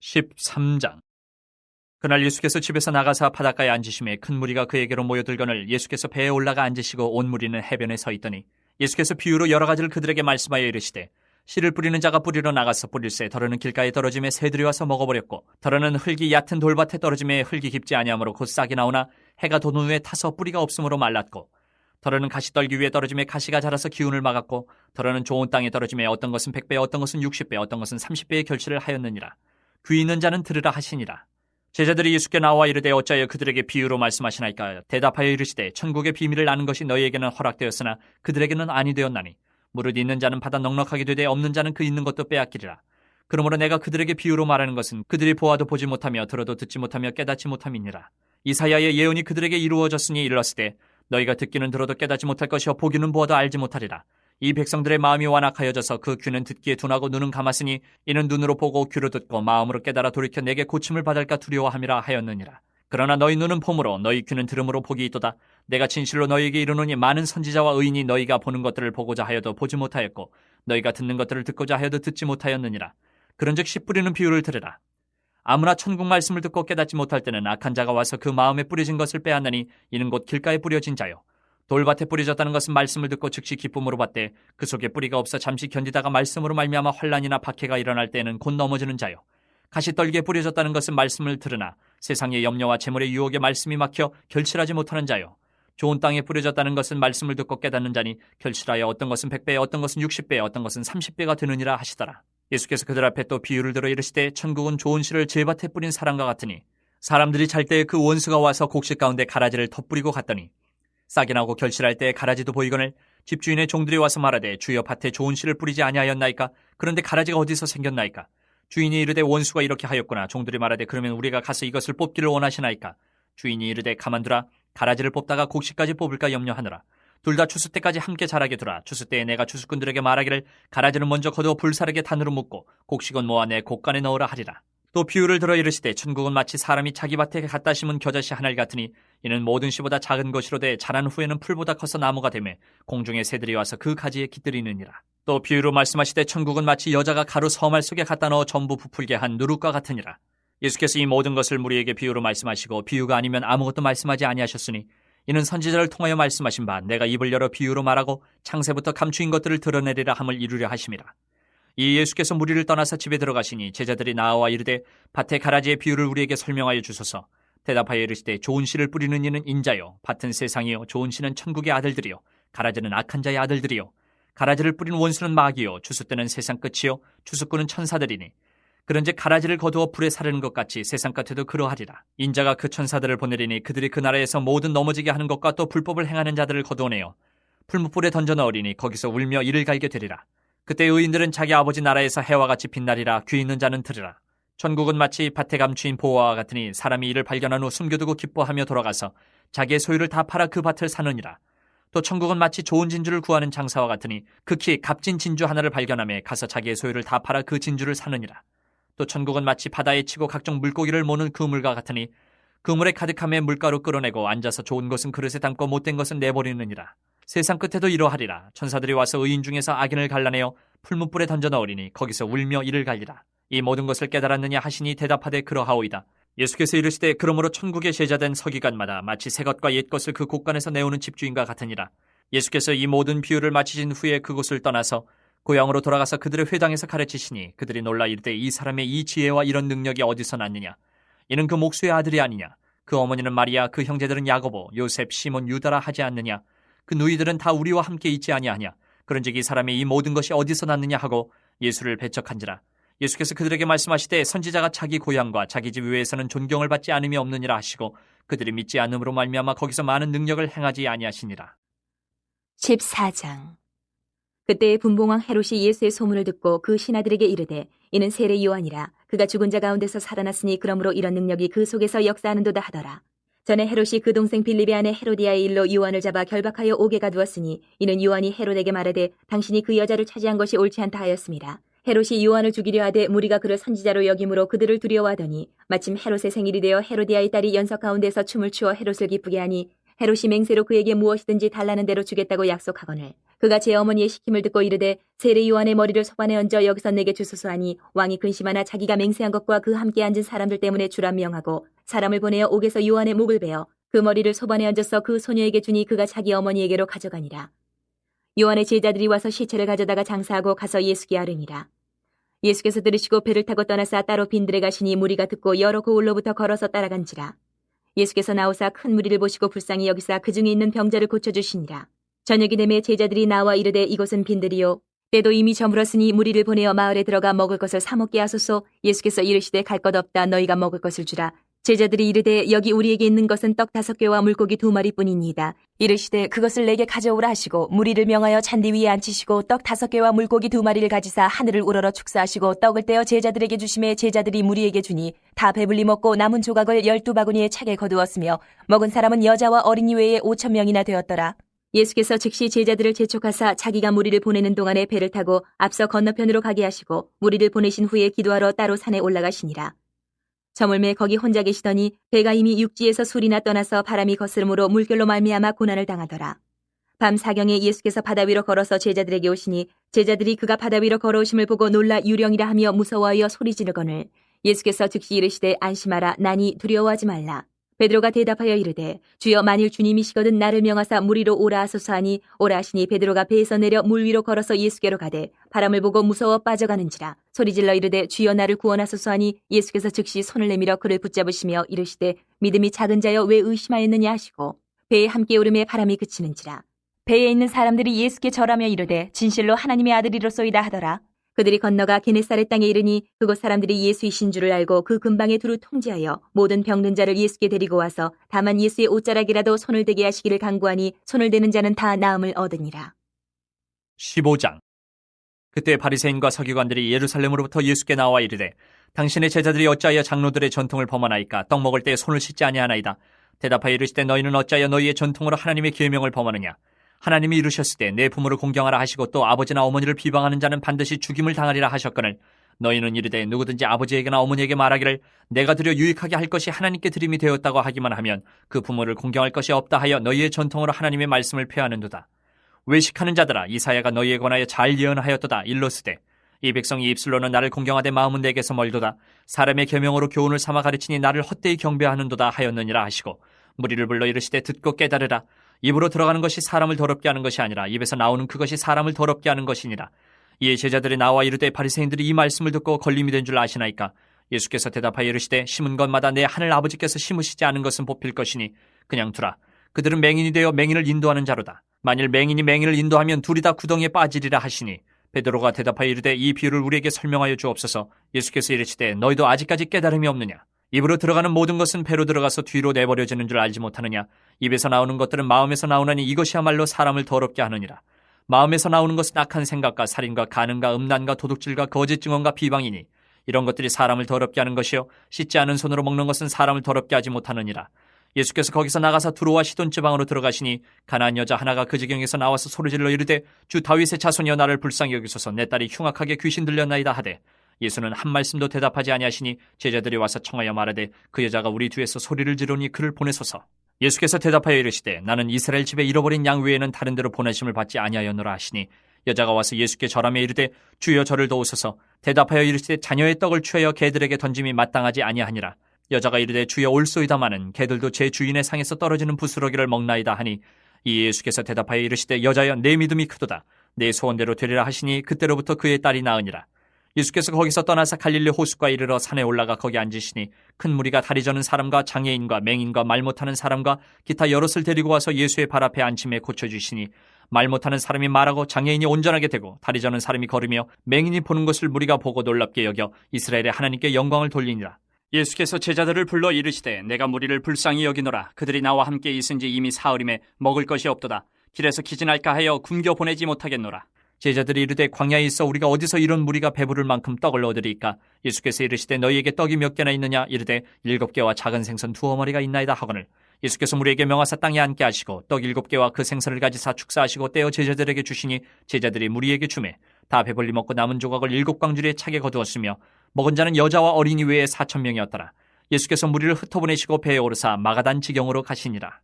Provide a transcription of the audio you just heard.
13장. 그날 예수께서 집에서 나가사 바닷가에 앉으심에 큰 무리가 그에게로 모여들거늘 예수께서 배에 올라가 앉으시고 온 무리는 해변에 서 있더니 예수께서 비유로 여러 가지를 그들에게 말씀하여 이르시되 씨를 뿌리는 자가 뿌리러 나가서 뿌릴새 더러는 길가에 떨어짐에 새들이 와서 먹어버렸고 더러는 흙이 얕은 돌밭에 떨어짐에 흙이 깊지 아니하므로 곧 싹이 나오나 해가 돋은 후에 타서 뿌리가 없으므로 말랐고 더러는 가시떨기 위에 떨어짐에 가시가 자라서 기운을 막았고 더러는 좋은 땅에 떨어짐에 어떤 것은 100배 어떤 것은 60배 어떤 것은 30배의 결실을 하였느니라. 귀 있는 자는 들으라 하시니라. 제자들이 예수께 나와 이르되 어찌하여 그들에게 비유로 말씀하시나이까. 대답하여 이르시되 천국의 비밀을 아는 것이 너희에게는 허락되었으나 그들에게는 아니 되었나니 무릇 있는 자는 받아 넉넉하게 되되 없는 자는 그 있는 것도 빼앗기리라. 그러므로 내가 그들에게 비유로 말하는 것은 그들이 보아도 보지 못하며 들어도 듣지 못하며 깨닫지 못함이니라. 이사야의 예언이 그들에게 이루어졌으니 일렀으되 너희가 듣기는 들어도 깨닫지 못할 것이요 보기는 보아도 알지 못하리라. 이 백성들의 마음이 완악하여져서 그 귀는 듣기에 둔하고 눈은 감았으니 이는 눈으로 보고 귀로 듣고 마음으로 깨달아 돌이켜 내게 고침을 받을까 두려워함이라 하였느니라. 그러나 너희 눈은 봄으로 너희 귀는 들음으로 복이 있도다. 내가 진실로 너희에게 이르노니 많은 선지자와 의인이 너희가 보는 것들을 보고자 하여도 보지 못하였고 너희가 듣는 것들을 듣고자 하여도 듣지 못하였느니라. 그런즉 씨 뿌리는 비유를 들으라. 아무나 천국 말씀을 듣고 깨닫지 못할 때는 악한 자가 와서 그 마음에 뿌려진 것을 빼앗느니 이는 곧 길가에 뿌려진 자요. 돌밭에 뿌려졌다는 것은 말씀을 듣고 즉시 기쁨으로 받되 그 속에 뿌리가 없어 잠시 견디다가 말씀으로 말미암아 환난이나 박해가 일어날 때는 곧 넘어지는 자요. 가시떨기에 뿌려졌다는 것은 말씀을 들으나 세상의 염려와 재물의 유혹에 말씀이 막혀 결실하지 못하는 자요. 좋은 땅에 뿌려졌다는 것은 말씀을 듣고 깨닫는 자니 결실하여 어떤 것은 100배 어떤 것은 60배 어떤 것은 30배가 되느니라 하시더라. 예수께서 그들 앞에 또 비유를 들어 이르시되 천국은 좋은 씨를 제밭에 뿌린 사람과 같으니 사람들이 잘 때에 그 원수가 와서 곡식 가운데 가라지를 터뿌리고 갔더니 싹이 나고 결실할 때에 가라지도 보이거늘 집주인의 종들이 와서 말하되 주여 밭에 좋은 씨를 뿌리지 아니하였나이까. 그런데 가라지가 어디서 생겼나이까. 주인이 이르되 원수가 이렇게 하였구나. 종들이 말하되 그러면 우리가 가서 이것을 뽑기를 원하시나이까. 주인이 이르되 가만두라. 가라지를 뽑다가 곡식까지 뽑을까 염려하느라. 둘 다 추수 때까지 함께 자라게 두라. 추수 때에 내가 추수꾼들에게 말하기를 가라지는 먼저 거두어 불사르게 단으로 묶고 곡식은 모아 내 곡간에 넣으라 하리라. 또 비유를 들어 이르시되 천국은 마치 사람이 자기 밭에 갖다 심은 겨자씨 하나를 같으니 이는 모든 씨보다 작은 것이로되 자란 후에는 풀보다 커서 나무가 되매 공중의 새들이 와서 그 가지에 깃들이느니라. 또 비유로 말씀하시되 천국은 마치 여자가 가루 서말 속에 갖다 넣어 전부 부풀게 한 누룩과 같으니라. 예수께서 이 모든 것을 무리에게 비유로 말씀하시고 비유가 아니면 아무것도 말씀하지 아니하셨으니 이는 선지자를 통하여 말씀하신 바 내가 입을 열어 비유로 말하고 창세부터 감추인 것들을 드러내리라 함을 이루려 하심이라. 이 예수께서 무리를 떠나서 집에 들어가시니 제자들이 나와 이르되 밭의 가라지의 비유를 우리에게 설명하여 주소서. 대답하여 이르시되 좋은 씨를 뿌리는 이는 인자요 밭은 세상이요 좋은 씨는 천국의 아들들이요 가라지는 악한 자의 아들들이요 가라지를 뿌린 원수는 마귀요 추수 때는 세상 끝이요 추수꾼은 천사들이니 그런즉 가라지를 거두어 불에 사르는 것 같이 세상 끝에도 그러하리라. 인자가 그 천사들을 보내리니 그들이 그 나라에서 모든 넘어지게 하는 것과 또 불법을 행하는 자들을 거두어내어 풀무불에 던져 넣으리니 거기서 울며 이를 갈게 되리라. 그때 의인들은 자기 아버지 나라에서 해와 같이 빛나리라. 귀 있는 자는 들으라. 천국은 마치 밭에 감추인 보화와 같으니 사람이 이를 발견한 후 숨겨두고 기뻐하며 돌아가서 자기의 소유를 다 팔아 그 밭을 사느니라. 또 천국은 마치 좋은 진주를 구하는 장사와 같으니 극히 값진 진주 하나를 발견하며 가서 자기의 소유를 다 팔아 그 진주를 사느니라. 또 천국은 마치 바다에 치고 각종 물고기를 모는 그물과 같으니 그물에 가득함에 물가로 끌어내고 앉아서 좋은 것은 그릇에 담고 못된 것은 내버리느니라. 세상 끝에도 이러하리라. 천사들이 와서 의인 중에서 악인을 갈라내어 풀무불에 던져 넣으리니 거기서 울며 이를 갈리라. 이 모든 것을 깨달았느냐 하시니 대답하되 그러하오이다. 예수께서 이르시되 그러므로 천국의 제자된 서기관마다 마치 새 것과 옛 것을 그 곳간에서 내오는 집주인과 같으니라. 예수께서 이 모든 비유를 마치신 후에 그곳을 떠나서 고향으로 돌아가서 그들의 회당에서 가르치시니 그들이 놀라 이르되 이 사람의 이 지혜와 이런 능력이 어디서 났느냐. 이는 그 목수의 아들이 아니냐. 그 어머니는 마리아 그 형제들은 야고보 요셉 시몬 유다라 하지 않느냐. 그 누이들은 다 우리와 함께 있지 아니하냐. 그런즉 이 사람의 이 모든 것이 어디서 났느냐 하고 예수를 배척한지라. 예수께서 그들에게 말씀하시되 선지자가 자기 고향과 자기 집 외에서는 존경을 받지 않음이 없느니라 하시고 그들이 믿지 않음으로 말미암아 거기서 많은 능력을 행하지 아니하시니라. 14장. 그때 분봉왕 헤롯이 예수의 소문을 듣고 그 신하들에게 이르되 이는 세례 요한이라. 그가 죽은 자 가운데서 살아났으니 그러므로 이런 능력이 그 속에서 역사하는도다 하더라. 전에 헤롯이 그 동생 빌립의 아내 헤로디아의 일로 요한을 잡아 결박하여 옥에 가두었으니 이는 요한이 헤롯에게 말하되 당신이 그 여자를 차지한 것이 옳지 않다 하였습니다. 헤롯이 요한을 죽이려 하되 무리가 그를 선지자로 여김으로 그들을 두려워하더니 마침 헤롯의 생일이 되어 헤로디아의 딸이 연석 가운데서 춤을 추어 헤롯을 기쁘게 하니 헤롯이 맹세로 그에게 무엇이든지 달라는 대로 주겠다고 약속하거늘 그가 제 어머니의 시킴을 듣고 이르되 세례 요한의 머리를 소반에 얹어 여기서 내게 주소서 하니 왕이 근심하나 자기가 맹세한 것과 그 함께 앉은 사람들 때문에 주라 명하고 사람을 보내어 옥에서 요한의 목을 베어 그 머리를 소반에 얹어서 그 소녀에게 주니 그가 자기 어머니에게로 가져가니라. 요한의 제자들이 와서 시체를 가져다가 장사하고 가서 예수께 아뢰니라. 예수께서 들으시고 배를 타고 떠나사 따로 빈들에 가시니 무리가 듣고 여러 고을로부터 걸어서 따라간지라. 예수께서 나오사 큰 무리를 보시고 불쌍히 여기사 그 중에 있는 병자를 고쳐주시니라. 저녁이 되매 제자들이 나와 이르되 이곳은 빈들이요 때도 이미 저물었으니 무리를 보내어 마을에 들어가 먹을 것을 사 먹게 하소서. 예수께서 이르시되 갈 것 없다. 너희가 먹을 것을 주라. 제자들이 이르되 여기 우리에게 있는 것은 떡 5개와 물고기 2마리뿐이니이다. 이르시되 그것을 내게 가져오라 하시고 무리를 명하여 잔디 위에 앉히시고 떡 5개와 물고기 2마리를 가지사 하늘을 우러러 축사하시고 떡을 떼어 제자들에게 주심에 제자들이 무리에게 주니 다 배불리 먹고 남은 조각을 12바구니에 차게 거두었으며 먹은 사람은 여자와 어린이 외에 5,000명이나 되었더라. 예수께서 즉시 제자들을 재촉하사 자기가 무리를 보내는 동안에 배를 타고 앞서 건너편으로 가게 하시고 무리를 보내신 후에 기도하러 따로 산에 올라가시니라. 저물매 거기 혼자 계시더니 배가 이미 육지에서 술이나 떠나서 바람이 거스름으로 물결로 말미암아 고난을 당하더라. 밤 사경에 예수께서 바다 위로 걸어서 제자들에게 오시니 제자들이 그가 바다 위로 걸어오심을 보고 놀라 유령이라 하며 무서워하여 소리 지르거늘 예수께서 즉시 이르시되 안심하라. 나니 두려워하지 말라. 베드로가 대답하여 이르되 주여 만일 주님이시거든 나를 명하사 물 위로 오라 하소서 하니 오라 하시니 베드로가 배에서 내려 물 위로 걸어서 예수께로 가되 바람을 보고 무서워 빠져가는지라. 소리질러 이르되 주여 나를 구원하소서 하니 예수께서 즉시 손을 내밀어 그를 붙잡으시며 이르시되 믿음이 작은 자여 왜 의심하였느냐 하시고 배에 함께 오름에 바람이 그치는지라. 배에 있는 사람들이 예수께 절하며 이르되 진실로 하나님의 아들이로소이다 하더라. 그들이 건너가 게네사렛 땅에 이르니 그곳 사람들이 예수이신 줄을 알고 그 근방에 두루 통제하여 모든 병든 자를 예수께 데리고 와서 다만 예수의 옷자락이라도 손을 대게 하시기를 간구하니 손을 대는 자는 다 나음을 얻으니라. 15장. 그때 바리새인과 서기관들이 예루살렘으로부터 예수께 나와 이르되 당신의 제자들이 어찌하여 장로들의 전통을 범하나이까? 떡 먹을 때 손을 씻지 아니하나이다. 대답하여 이르시되 너희는 어찌하여 너희의 전통으로 하나님의 계명을 범하느냐? 하나님이 이르셨을 때 내 부모를 공경하라 하시고 또 아버지나 어머니를 비방하는 자는 반드시 죽임을 당하리라 하셨거늘 너희는 이르되 누구든지 아버지에게나 어머니에게 말하기를 내가 드려 유익하게 할 것이 하나님께 드림이 되었다고 하기만 하면 그 부모를 공경할 것이 없다 하여 너희의 전통으로 하나님의 말씀을 폐하는도다. 외식하는 자들아 이사야가 너희에 관하여 잘 예언하였도다. 일러스되 이 백성이 입술로는 나를 공경하되 마음은 내게서 멀도다. 사람의 계명으로 교훈을 삼아 가르치니 나를 헛되이 경배하는도다 하였느니라 하시고 무리를 불러 이르시되 듣고 깨달으라. 입으로 들어가는 것이 사람을 더럽게 하는 것이 아니라 입에서 나오는 그것이 사람을 더럽게 하는 것이니라. 이에 제자들이 나와 이르되 바리새인들이 이 말씀을 듣고 걸림이 된 줄 아시나이까? 예수께서 대답하여 이르시되 심은 것마다 내 하늘 아버지께서 심으시지 않은 것은 뽑힐 것이니 그냥 두라. 그들은 맹인이 되어 맹인을 인도하는 자로다. 만일 맹인이 맹인을 인도하면 둘이 다 구덩이에 빠지리라 하시니 베드로가 대답하여 이르되 이 비유를 우리에게 설명하여 주옵소서. 예수께서 이르시되 너희도 아직까지 깨달음이 없느냐? 입으로 들어가는 모든 것은 배로 들어가서 뒤로 내버려지는 줄 알지 못하느냐? 입에서 나오는 것들은 마음에서 나오나니 이것이야말로 사람을 더럽게 하느니라. 마음에서 나오는 것은 악한 생각과 살인과 간음과 음란과 도둑질과 거짓 증언과 비방이니 이런 것들이 사람을 더럽게 하는 것이요 씻지 않은 손으로 먹는 것은 사람을 더럽게 하지 못하느니라. 예수께서 거기서 나가사 두로와 시돈 지방으로 들어가시니 가나안 여자 하나가 그 지경에서 나와서 소리질러 이르되 주 다윗의 자손이여 나를 불쌍히 여기소서. 내 딸이 흉악하게 귀신 들렸나이다 하되 예수는 한 말씀도 대답하지 아니하시니 제자들이 와서 청하여 말하되 그 여자가 우리 뒤에서 소리를 지르니 그를 보내소서. 예수께서 대답하여 이르시되 나는 이스라엘 집에 잃어버린 양 외에는 다른 데로 보내심을 받지 아니하였노라 하시니 여자가 와서 예수께 절하며 이르되 주여 저를 도우소서. 대답하여 이르시되 자녀의 떡을 취하여 개들에게 던짐이 마땅하지 아니하니라. 여자가 이르되 주여 올소이다마는 개들도 제 주인의 상에서 떨어지는 부스러기를 먹나이다 하니 이에 예수께서 대답하여 이르시되 여자여 내 믿음이 크도다. 내 소원대로 되리라 하시니 그때로부터 그의 딸이 나으니라. 예수께서 거기서 떠나서 갈릴리 호숫가에 이르러 산에 올라가 거기 앉으시니 큰 무리가 다리 저는 사람과 장애인과 맹인과 말 못하는 사람과 기타 여럿을 데리고 와서 예수의 발 앞에 앉힘에 고쳐주시니 말 못하는 사람이 말하고 장애인이 온전하게 되고 다리 저는 사람이 걸으며 맹인이 보는 것을 무리가 보고 놀랍게 여겨 이스라엘의 하나님께 영광을 돌리니라. 예수께서 제자들을 불러 이르시되 내가 무리를 불쌍히 여기노라. 그들이 나와 함께 있은지 이미 사흘임에 먹을 것이 없도다. 길에서 기진할까 하여 굶겨 보내지 못하겠노라. 제자들이 이르되 광야에 있어 우리가 어디서 이런 무리가 배부를 만큼 떡을 얻으리이까? 예수께서 이르시되 너희에게 떡이 몇 개나 있느냐? 이르되 7개와 작은 생선 2어머니가 있나이다 하거늘 예수께서 무리에게 명하사 땅에 앉게 하시고 떡 7개와 그 생선을 가지사 축사하시고 떼어 제자들에게 주시니 제자들이 무리에게 주매 다 배불리 먹고 남은 조각을 7광주리에 차게 거두었으며 먹은 자는 여자와 어린이 외에 4,000명이었더라. 예수께서 무리를 흩어보내시고 배에 오르사 마가단 지경으로 가시니라.